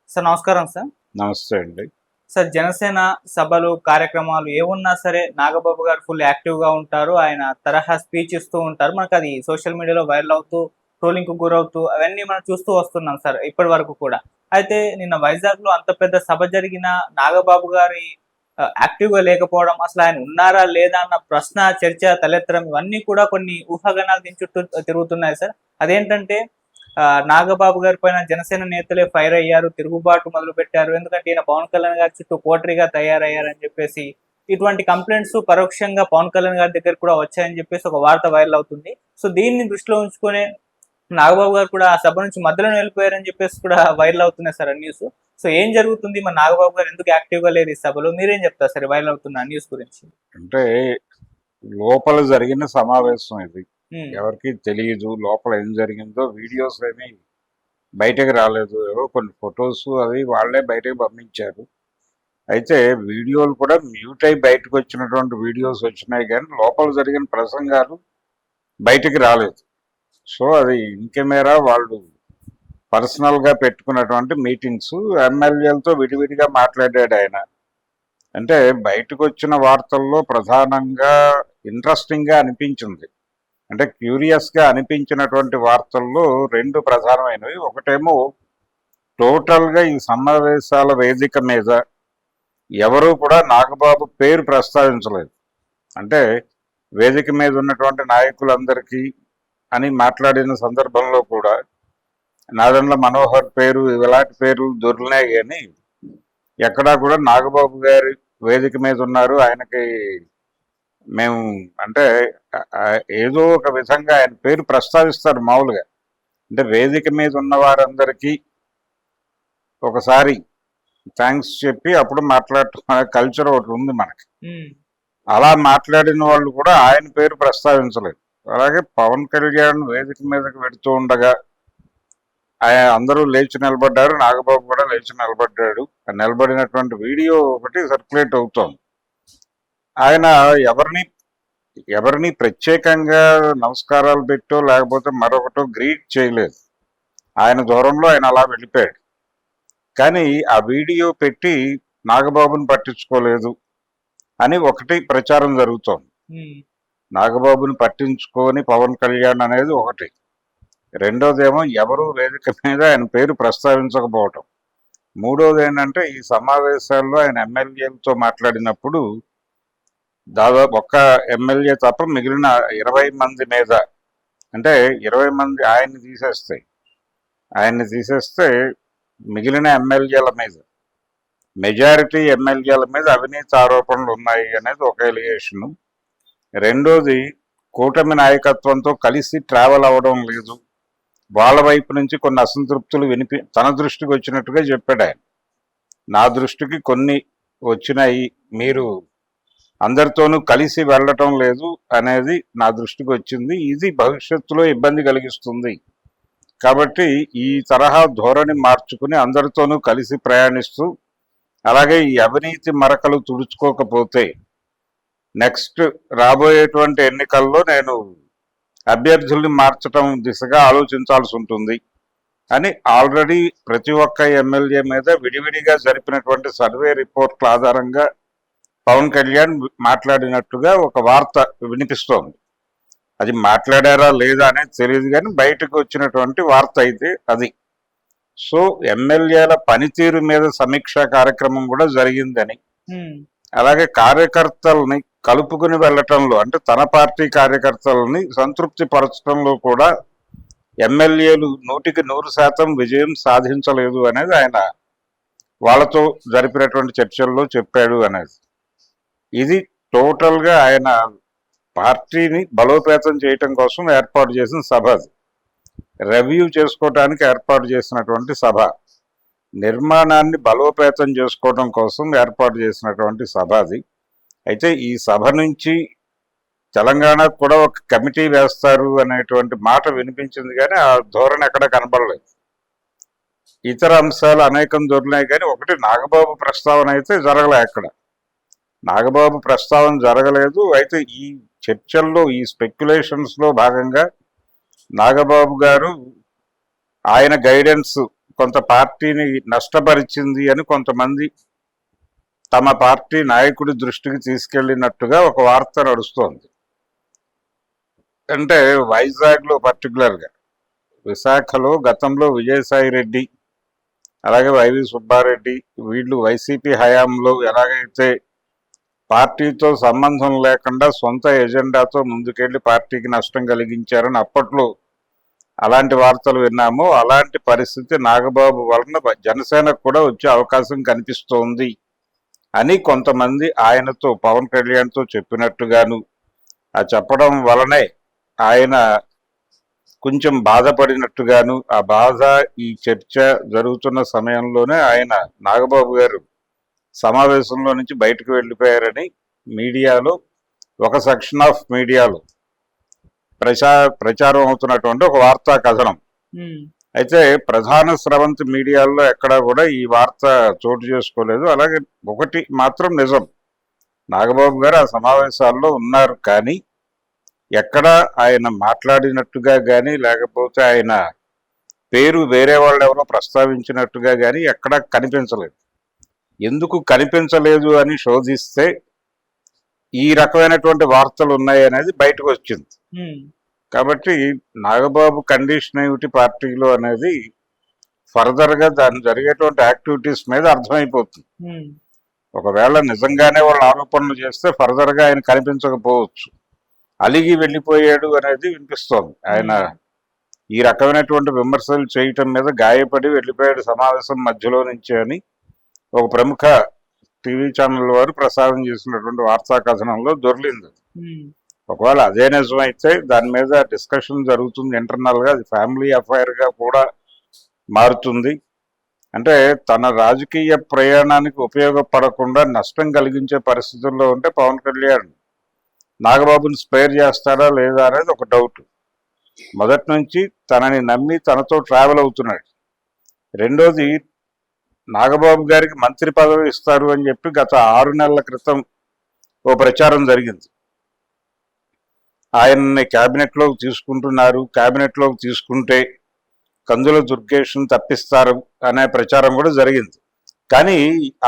Sir నమస్కారం sir. నమస్తే అండి. సార్ జనసేన సభలు, కార్యక్రమాలు ఏవున్నా సరే నాగబాబు గారు ఫుల్ యాక్టివ్‌గా ఉంటారు. ఆయన తరహా స్పీచ్ ఇస్తూ ఉంటారు. మనకది సోషల్ మీడియాలో వైరల్ అవుతూ, ట్రోలింగ్‌కి గురవుతూ అవన్నీ మనం చూస్తూ వస్తున్నాం సార్ ఇప్పటి వరకు కూడా. అయితే నిన్న వైజాగ్‌లో అంత పెద్ద సభ జరిగినా నాగబాబు గారి యాక్టివ్‌గా లేకపోవడం, అసలు ఆయన ఉన్నారా? లేదా? అన్న ప్రశ్న, చర్చ తలెత్తడం ఇవన్నీ కూడా కొన్ని ఊహాగానాలు దీని చుట్టూ తిరుగుతున్నాయి సార్. అదేంటంటే నాగబాబు గారి పైన జనసేన నేతలే ఫైర్ అయ్యారు, తిరుగుబాటు మొదలుపెట్టారు. ఎందుకంటే ఈయన పవన్ కళ్యాణ్ గారి చుట్టూ పోటరీగా తయారయ్యారని చెప్పేసి ఇటువంటి కంప్లైంట్స్ పరోక్షంగా పవన్ కళ్యాణ్ గారి దగ్గర కూడా వచ్చాయని చెప్పేసి ఒక వార్త వైరల్ అవుతుంది. సో దీన్ని దృష్టిలో ఉంచుకొని నాగబాబు గారు కూడా ఆ సభ నుంచి మధ్యలోనే వెళ్ళిపోయారని చెప్పేసి కూడా వైరల్ అవుతున్నాయి సార్ ఆ న్యూస్. సో ఏం జరుగుతుంది? మరి నాగబాబు గారు ఎందుకు యాక్టివ్‌గా లేరు ఈ సభలో? మీరేం చెప్తారు సార్ వైరల్ అవుతున్న న్యూస్ గురించి? అంటే లోపల జరిగిన సమావేశం ఇది. హ్మ్. ఎవరికీ తెలీదు. లోపల ఏం జరిగిందో వీడియోస్ ఏమీ బయటకి రాలేదు. ఏవో కొన్ని ఫొటోస్ అవి వాళ్ళే బయటకి పంపించారు. అయితే వీడియోలు కూడా మ్యూట్ అయి బయటకు వచ్చినటువంటి వీడియోస్ వచ్చినాయి కానీ లోపల జరిగిన ప్రసంగాలు బయటికి రాలేదు. సో అది ఇన్ కెమెరా వాళ్ళు పర్సనల్గా పెట్టుకున్నటువంటి మీటింగ్స్. ఎమ్మెల్యేలతో విడివిడిగా మాట్లాడాడు ఆయన. అంటే బయటకు వచ్చిన వార్తల్లో ప్రధానంగా ఇంట్రెస్టింగ్గా అనిపించింది, అంటే క్యూరియస్గా అనిపించినటువంటి వార్తల్లో రెండు ప్రధానమైనవి. ఒకటేమో టోటల్గా ఈ సమావేశాల వేదిక మీద ఎవరూ కూడా నాగబాబు పేరు ప్రస్తావించలేదు. అంటే వేదిక మీద ఉన్నటువంటి నాయకులందరికీ అని మాట్లాడిన సందర్భంలో కూడా నాదెండ్ల మనోహర్ పేరు, ఇలాంటి పేర్లు దొరికినాయి కానీ ఎక్కడా కూడా నాగబాబు గారి వేదిక మీద ఉన్నారు, ఆయనకి మేము అంటే ఏదో ఒక విధంగా ఆయన పేరు ప్రస్తావిస్తారు మామూలుగా. అంటే వేదిక మీద ఉన్న వారందరికీ ఒకసారి థ్యాంక్స్ చెప్పి అప్పుడు మాట్లాడుతున్న కల్చర్ ఒకటి ఉంది మనకి. అలా మాట్లాడిన వాళ్ళు కూడా ఆయన పేరు ప్రస్తావించలేదు. అలాగే పవన్ కళ్యాణ్ వేదిక మీదకి వెడుతూ ఉండగా ఆయన అందరూ లేచి నిలబడ్డారు, నాగబాబు కూడా లేచి నిలబడ్డాడు. నిలబడినటువంటి వీడియో ఒకటి సర్క్యులేట్ అవుతోంది. ఆయన ఎవరిని ప్రత్యేకంగా నమస్కారాలు పెట్టో లేకపోతే మరొకటో గ్రీట్ చేయలేదు. ఆయన దూరంలో ఆయన అలా వెళ్ళిపోయాడు. కానీ ఆ వీడియో పెట్టి నాగబాబుని పట్టించుకోలేదు అని ఒకటి ప్రచారం జరుగుతోంది. నాగబాబుని పట్టించుకొని పవన్ కళ్యాణ్ అనేది ఒకటి. రెండోదేమో ఎవరు వేదిక మీద ఆయన పేరు ప్రస్తావించకపోవటం. మూడోది ఏంటంటే ఈ సమావేశాల్లో ఆయన ఎమ్మెల్యేలతో మాట్లాడినప్పుడు దాదాపు ఒక్క ఎమ్మెల్యే తప్ప మిగిలిన 20 మంది మీద, అంటే 20 మంది ఆయన్ని తీసేస్తే మిగిలిన ఎమ్మెల్యేల మీద, మెజారిటీ ఎమ్మెల్యేల మీద అవినీతి ఆరోపణలు ఉన్నాయి అనేది ఒక ఎలిగేషను. రెండోది కూటమి నాయకత్వంతో కలిసి ట్రావెల్ అవ్వడం లేదు, వాళ్ళ వైపు నుంచి కొన్ని అసంతృప్తులు తన దృష్టికి వచ్చినట్టుగా చెప్పాడు ఆయన. నా దృష్టికి కొన్ని వచ్చినాయి, మీరు అందరితోనూ కలిసి వెళ్ళటం లేదు అనేది నా దృష్టికి వచ్చింది, ఇది భవిష్యత్తులో ఇబ్బంది కలిగిస్తుంది. కాబట్టి ఈ తరహా ధోరణి మార్చుకుని అందరితోనూ కలిసి ప్రయాణిస్తూ, అలాగే ఈ అవినీతి మరకలు తుడుచుకోకపోతే నెక్స్ట్ రాబోయేటువంటి ఎన్నికల్లో నేను అభ్యర్థుల్ని మార్చడం దిశగా ఆలోచించాల్సి ఉంటుంది అని ఆల్రెడీ ప్రతి ఒక్క ఎమ్మెల్యే మీద విడివిడిగా జరిపినటువంటి సర్వే రిపోర్ట్ల ఆధారంగా పవన్ కళ్యాణ్ మాట్లాడినట్టుగా ఒక వార్త వినిపిస్తోంది. అది మాట్లాడారా లేదా అనేది తెలియదు కానీ బయటకు వచ్చినటువంటి వార్త అయితే అది. సో ఎమ్మెల్యేల పనితీరు మీద సమీక్షా కార్యక్రమం కూడా జరిగిందని, అలాగే కార్యకర్తల్ని కలుపుకుని వెళ్ళటంలో, అంటే తన పార్టీ కార్యకర్తలని సంతృప్తి పరచడంలో కూడా ఎమ్మెల్యేలు 100% విజయం సాధించలేదు అనేది ఆయన వాళ్ళతో జరిపినటువంటి చర్చల్లో చెప్పాడు అనేది. ఇది టోటల్గా ఆయన పార్టీని బలోపేతం చేయటం కోసం ఏర్పాటు చేసిన సభ, అది రివ్యూ చేసుకోవడానికి ఏర్పాటు చేసినటువంటి సభ, నిర్మాణాన్ని బలోపేతం చేసుకోవడం కోసం ఏర్పాటు చేసినటువంటి సభ అది. అయితే ఈ సభ నుంచి తెలంగాణకు కూడా ఒక కమిటీ వేస్తారు అనేటువంటి మాట వినిపించింది కానీ ఆ ధోరణి ఎక్కడ కనబడలేదు. ఇతర అంశాలు అనేకం దొరికినాయి కానీ ఒకటి నాగబాబు ప్రస్తావన అయితే జరగలే. ఎక్కడ నాగబాబు ప్రస్తావన జరగలేదు. అయితే ఈ చర్చల్లో, ఈ స్పెక్యులేషన్స్లో భాగంగా నాగబాబు గారు ఆయన గైడెన్స్ కొంత పార్టీని నష్టపరిచింది అని కొంతమంది తమ పార్టీ నాయకుడి దృష్టికి తీసుకెళ్లినట్టుగా ఒక వార్త నడుస్తోంది. అంటే వైజాగ్లో పర్టికులర్గా, విశాఖలో గతంలో విజయసాయి రెడ్డి అలాగే వైవి సుబ్బారెడ్డి వీళ్ళు వైసీపీ హయాంలో ఎలాగైతే పార్టీతో సంబంధం లేకుండా సొంత ఎజెండాతో ముందుకెళ్లి పార్టీకి నష్టం కలిగించారని అప్పట్లో అలాంటి వార్తలు విన్నాము. అలాంటి పరిస్థితి నాగబాబు వలన జనసేనకు కూడా వచ్చే అవకాశం కనిపిస్తోంది అని కొంతమంది ఆయనతో, పవన్ కళ్యాణ్తో చెప్పినట్టుగాను, ఆ చెప్పడం వలనే ఆయన కొంచెం బాధపడినట్టుగాను, ఆ బాధ ఈ చర్చ జరుగుతున్న సమయంలోనే ఆయన నాగబాబు గారు సమావేశంలో నుంచి బయటకు వెళ్ళిపోయారని మీడియాలో, ఒక సెక్షన్ ఆఫ్ మీడియాలో ప్రచారం అవుతున్నటువంటి ఒక వార్తా కథనం. అయితే ప్రధాన స్రవంతి మీడియాల్లో ఎక్కడా కూడా ఈ వార్త చోటు చేసుకోలేదు. అలాగే ఒకటి మాత్రం నిజం, నాగబాబు గారు ఆ సమావేశాల్లో ఉన్నారు, కానీ ఎక్కడ ఆయన మాట్లాడినట్టుగా కానీ లేకపోతే ఆయన పేరు వేరే వాళ్ళు ఎవరో ప్రస్తావించినట్టుగా కానీ ఎక్కడా కనిపించలేదు. ఎందుకు కనిపించలేదు అని శోధిస్తే ఈ రకమైనటువంటి వార్తలు ఉన్నాయి అనేది బయటకు వచ్చింది. కాబట్టి నాగబాబు కండిషన్ ఏమిటి పార్టీలో అనేది ఫర్దర్గా దాని జరిగేటువంటి యాక్టివిటీస్ మీద అర్థమైపోతుంది. ఒకవేళ నిజంగానే వాళ్ళు ఆరోపణలు చేస్తే ఫర్దర్గా ఆయన కనిపించకపోవచ్చు. అలిగి వెళ్ళిపోయాడు అనేది వినిపిస్తోంది. ఆయన ఈ రకమైనటువంటి విమర్శలు చేయటం మీద గాయపడి వెళ్ళిపోయాడు సమావేశం మధ్యలో నుంచి అని ఒక ప్రముఖ టీవీ ఛానల్ వారు ప్రసారం చేసినటువంటి వార్తా కథనంలో దొర్లింది. ఒకవేళ అదే నిజమైతే దాని మీద డిస్కషన్ జరుగుతుంది ఇంటర్నల్గా, అది ఫ్యామిలీ అఫైర్గా కూడా మారుతుంది. అంటే తన రాజకీయ ప్రయాణానికి ఉపయోగపడకుండా నష్టం కలిగించే పరిస్థితుల్లో ఉంటే పవన్ కళ్యాణ్ నాగబాబుని స్పేర్ చేస్తారా లేదా అనేది ఒక డౌట్. మొదటి నుంచి తనని నమ్మి తనతో ట్రావెల్ అవుతున్నాడు. రెండోది, నాగబాబు గారికి మంత్రి పదవి ఇస్తారు అని చెప్పి గత 6 నెలల క్రితం ఓ ప్రచారం జరిగింది. ఆయన్ని క్యాబినెట్లోకి తీసుకుంటున్నారు, క్యాబినెట్లోకి తీసుకుంటే కందుల దుర్గేష్ను తప్పిస్తారు అనే ప్రచారం కూడా జరిగింది. కానీ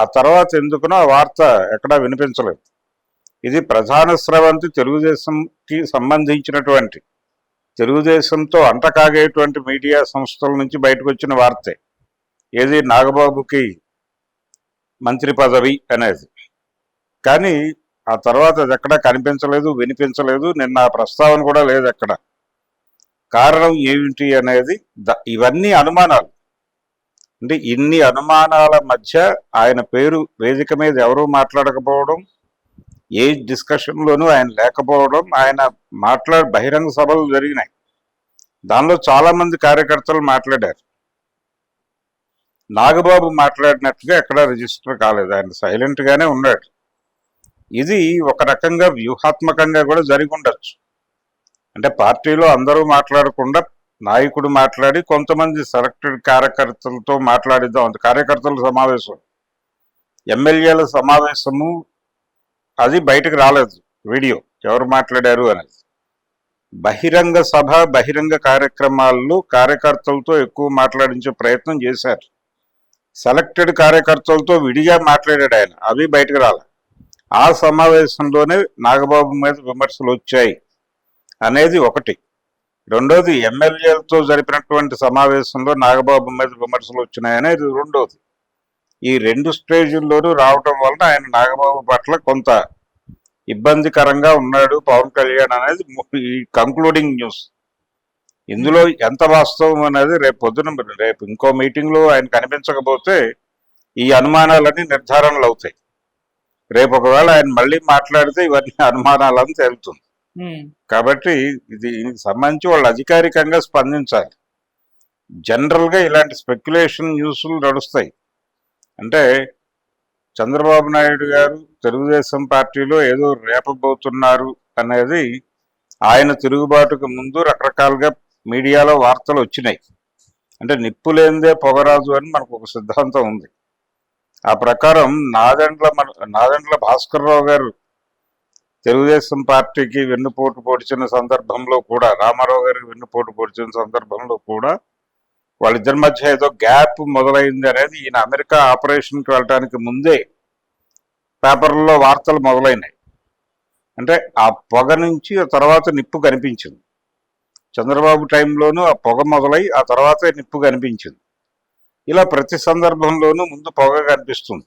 ఆ తర్వాత ఎందుకునో ఆ వార్త ఎక్కడా వినిపించలేదు. ఇది ప్రధాన స్రవంతి తెలుగుదేశంకి సంబంధించినటువంటి, తెలుగుదేశంతో అంటకాగేటువంటి మీడియా సంస్థల నుంచి బయటకు వచ్చిన వార్తే ఏది నాగబాబుకి మంత్రి పదవి అనేది. కానీ ఆ తర్వాత అది ఎక్కడా కనిపించలేదు, వినిపించలేదు. నిన్న ఆ ప్రస్తావన కూడా లేదు ఎక్కడ. కారణం ఏమిటి అనేది ఇవన్నీ అనుమానాలు. అంటే ఇన్ని అనుమానాల మధ్య ఆయన పేరు వేదిక మీద ఎవరూ మాట్లాడకపోవడం, ఏ డిస్కషన్లోనూ ఆయన లేకపోవడం, ఆయన బహిరంగ సభలు జరిగినాయి, దానిలో చాలామంది కార్యకర్తలు మాట్లాడారు. నాగబాబు మాట్లాడినట్టుగా ఎక్కడా రిజిస్టర్ కాలేదు. ఆయన సైలెంట్గానే ఉన్నాడు. ఇది ఒక రకంగా వ్యూహాత్మకంగా కూడా జరిగి ఉండొచ్చు. అంటే పార్టీలో అందరూ మాట్లాడకుండా నాయకుడు మాట్లాడి కొంతమంది సెలెక్టెడ్ కార్యకర్తలతో మాట్లాడిద్దాం అంత. కార్యకర్తల సమావేశం, ఎమ్మెల్యేల సమావేశము అది బయటకు రాలేదు వీడియో ఎవరు మాట్లాడారు అనేది. బహిరంగ సభ, బహిరంగ కార్యక్రమాల్లో కార్యకర్తలతో ఎక్కువ మాట్లాడించే ప్రయత్నం చేశారు. సెలెక్టెడ్ కార్యకర్తలతో విడిగా మాట్లాడాడు ఆయన, అవి బయటకు రాలే. ఆ సమావేశంలోనే నాగబాబు మీద విమర్శలు వచ్చాయి అనేది ఒకటి. రెండోది, ఎమ్మెల్యేలతో జరిపినటువంటి సమావేశంలో నాగబాబు మీద విమర్శలు వచ్చినాయనేది రెండోది. ఈ 2 స్టేజుల్లోనూ రావటం వలన ఆయన నాగబాబు పట్ల కొంత ఇబ్బందికరంగా ఉన్నాడు పవన్ కళ్యాణ్ అనేది ఈ కంక్లూడింగ్ న్యూస్. ఇందులో ఎంత వాస్తవం అనేది రేపు ఇంకో మీటింగ్లో ఆయన కనిపించకపోతే ఈ అనుమానాలన్నీ నిర్ధారణలు అవుతాయి. రేపు ఒకవేళ ఆయన మళ్ళీ మాట్లాడితే ఇవన్నీ అనుమానాలని తేలుతుంది. కాబట్టి దీనికి సంబంధించి వాళ్ళు అధికారికంగా స్పందించాలి. జనరల్గా ఇలాంటి స్పెక్యులేషన్ న్యూస్లు నడుస్తాయి. అంటే చంద్రబాబు నాయుడు గారు తెలుగుదేశం పార్టీలో ఏదో రేపబోతున్నారు అనేది ఆయన తిరుగుబాటుకు ముందు రకరకాలుగా మీడియాలో వార్తలు వచ్చినాయి. అంటే నిప్పు లేనిదే పొగరాజు అని మనకు ఒక సిద్ధాంతం ఉంది. ఆ ప్రకారం నాదెండ్ల భాస్కర్రావు గారు తెలుగుదేశం పార్టీకి వెన్నుపోటు పొడిచిన సందర్భంలో కూడా, రామారావు గారికి వెన్నుపోటు పొడిచిన సందర్భంలో కూడా వాళ్ళిద్దరి మధ్య ఏదో గ్యాప్ మొదలైంది అనేది ఈయన అమెరికా ఆపరేషన్కి వెళ్ళడానికి ముందే పేపర్లలో వార్తలు మొదలైనాయి. అంటే ఆ పొగ నుంచి ఆ తర్వాత నిప్పు కనిపించింది. చంద్రబాబు టైంలోనూ ఆ పొగ మొదలై ఆ తర్వాతే నిప్పు కనిపించింది. ఇలా ప్రతి సందర్భంలోనూ ముందు పొగ కనిపిస్తుంది.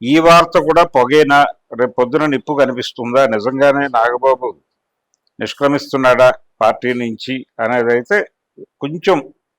ఈ వార్త కూడా పొగేనా, రేపు పొద్దున నిప్పు కనిపిస్తుందా, నిజంగానే నాగబాబు నిష్క్రమిస్తున్నాడా పార్టీ నుంచి అనేది అయితే కొంచెం